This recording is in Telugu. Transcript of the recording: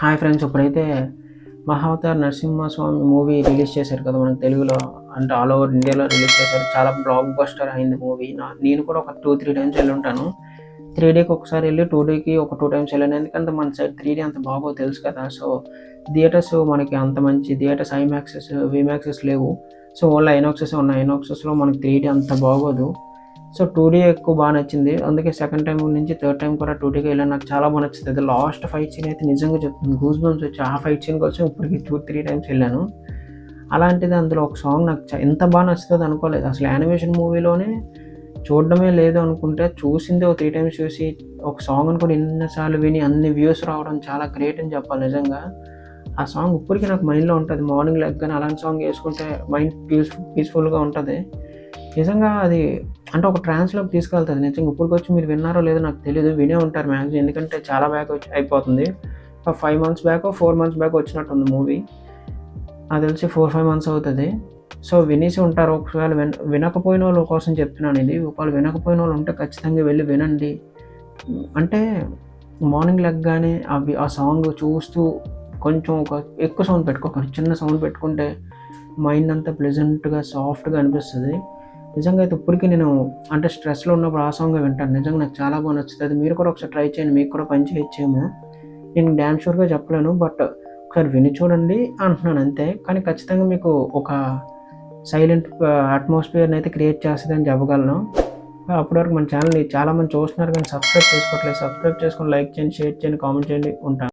హాయ్ ఫ్రెండ్స్, ఇప్పుడైతే 'మహావతార్ నరసింహస్వామి' మూవీ రిలీజ్ చేశారు కదా మనకు తెలుగులో. అంటే ఆల్ ఓవర్ ఇండియాలో రిలీజ్ చేశారు. చాలా బ్లాక్ బస్టర్ అయింది మూవీ. నేను కూడా ఒక 2, 3 టైమ్స్ వెళ్ళుంటాను. 3డీకి ఒకసారి వెళ్ళి, 2డీకి ఒక 2 టైమ్స్ వెళ్ళాను. ఎందుకంటే మన సైడ్ 3డీ అంత బాగోదు తెలుసు కదా. సో థియేటర్స్ మనకి అంత మంచి థియేటర్స్ ఐమాక్సెస్, వీమాక్సెస్ లేవు. సో ఓన్లీ ఐనాక్సెస్ ఉన్నాయి. ఐనాక్సెస్లో మనకి 3డీ అంత బాగోదు. సో 2డీ ఎక్కువ బాగా నచ్చింది. అందుకే సెకండ్ టైం నుంచి థర్డ్ టైం కూడా 2డీకి వెళ్ళాను. నాకు చాలా బాగా నచ్చింది. అది లాస్ట్ ఫైట్ సీన్ అయితే నిజంగా చెప్తాను, గూస్ బంప్స్ వచ్చి ఆ ఫైట్ సీన్ కోసం ఇప్పటికి 2, 3 టైమ్స్ వెళ్ళాను. అలాంటిది అందులో ఒక సాంగ్ నాకు ఎంత బాగా నచ్చుతుంది అనుకోలేదు. అసలు యానిమేషన్ మూవీలోనే చూడడమే లేదు అనుకుంటే, చూసింది ఒక 3 టైమ్స్ చూసి ఒక సాంగ్ అనుకుని ఎన్నిసార్లు విని అన్ని వ్యూస్ రావడం చాలా గ్రేట్ అని చెప్పాలి నిజంగా. ఆ సాంగ్ ఇప్పటికీ నాకు మైండ్లో ఉంటుంది. మార్నింగ్ లెగ్గానే అలాంటి సాంగ్ వేసుకుంటే మైండ్ పీస్ఫుల్గా ఉంటుంది. నిజంగా అది అంటే ఒక ట్రాన్స్‌లోకి తీసుకెళ్తది. నిజంగా ఇప్పటికొచ్చి మీరు విన్నారో లేదో నాకు తెలీదు. వినే ఉంటారు మాక్సిమం, ఎందుకంటే చాలా బ్యాక్ అయిపోతుంది. ఒక 5 మంత్స్ బ్యాకో, 4 మంత్స్ బ్యాకో వచ్చినట్టుంది మూవీ. నాకు తెలిసి 4, 5 మంత్స్ అవుతది. సో వినేసి ఉంటారు. ఒకవేళ వినకపోయినోళ్ళ కోసం చెప్తున్నాను ఇది. ఒకవేళ వినకపోయినోళ్ళు ఉంటే ఖచ్చితంగా వెళ్లి వినండి. అంటే మార్నింగ్ లెగ్గానే ఆ సాంగ్ చూస్తూ కొంచెం ఒక ఎక్కువ సౌండ్ పెట్టుకోకండి. చిన్న సౌండ్ పెట్టుకుంటే మైండ్ అంతా ప్లెజెంట్‌గా, సాఫ్ట్‌గా అనిపిస్తది. నిజంగా అయితే ఇప్పటికి నేను అంటే స్ట్రెస్‌లో ఉన్నప్పుడు ఆ సాంగే వింటాను. నిజంగా నాకు చాలా బాగా నచ్చుతది. మీరు కూడా ఒకసారి ట్రై చేయండి. మీకు కూడా పని చేయొచ్చేమో. నేను డామ్ షూర్‌గా చెప్పలేను. బట్ ఒకసారి విని చూడండి అంటున్నాను అంతే. కానీ ఖచ్చితంగా మీకు ఒక సైలెంట్ అట్మాస్ఫియర్‌ని అయితే క్రియేట్ చేస్తదని చెప్పగలను. అప్పటి వరకు మన ఛానెల్‌ని చాలామంది చూస్తున్నారు కానీ సబ్స్క్రైబ్ చేసుకోవట్లేదు. సబ్స్క్రైబ్ చేసుకొని లైక్ చేయండి, షేర్ చేయండి, కామెంట్ చేయండి. ఉంటాను.